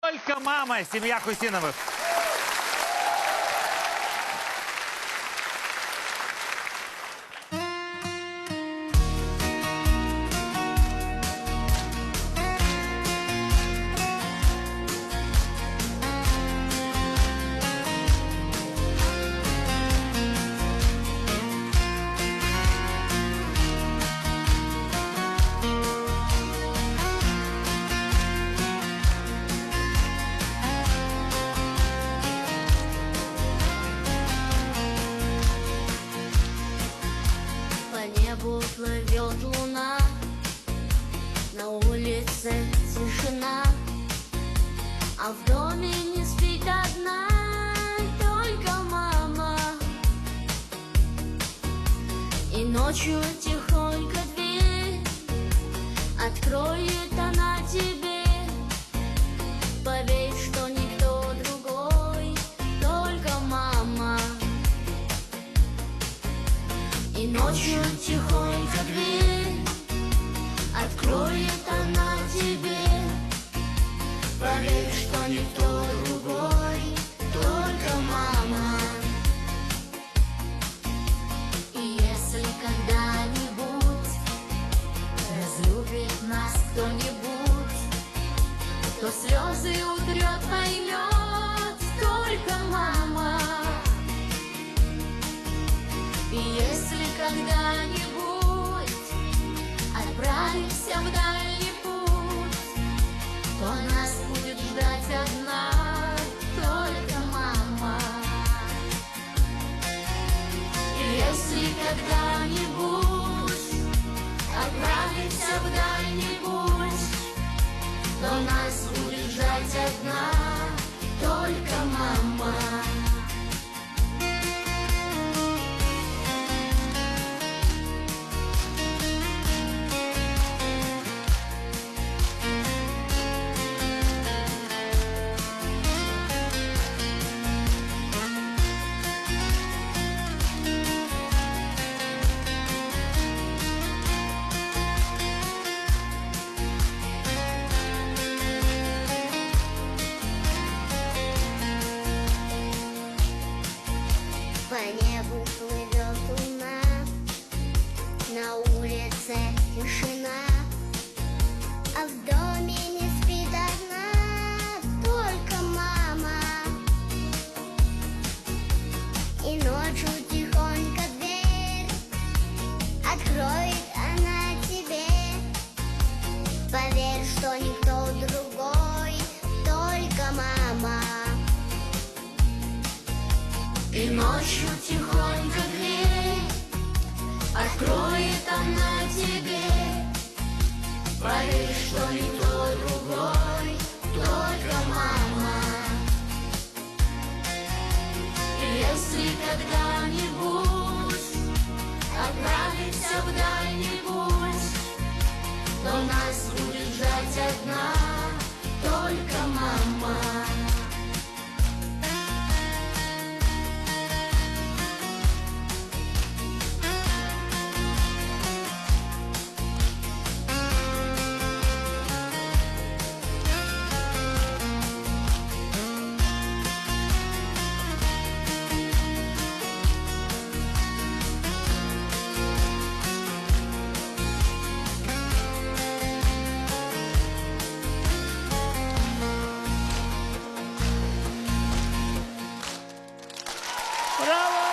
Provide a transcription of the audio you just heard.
Только мама, семья Хусиновых. Плывет луна, на улице тишина, а в доме не спит одна только мама. И ночью тихонько дверь откроет она тебе. Поверь, что никто другой, только мама. И ночью тихонько дверь откроет она тебе. Поверь, что никто другой, только мама. И если когда-нибудь разлюбит нас кто-нибудь, то слезы утрет, поймет только мама. И если когда-нибудь отправимся в дальний путь, то нас будет ждать одна только мама. И если когда-нибудь отправимся в дальний путь, то нас будет ждать одна только мама. По небу плывет луна, на улице тишина, а в доме не спит одна только мама. И ночью тихонько дверь откроет она тебе. Поверь, что никто другой, только мама. И ночью тихонько дверь откроет она тебе. Поверь, что никто другой, только мама. И если когда-нибудь отправимся в дальний путь, то нас будет ждать одна только мама. Браво!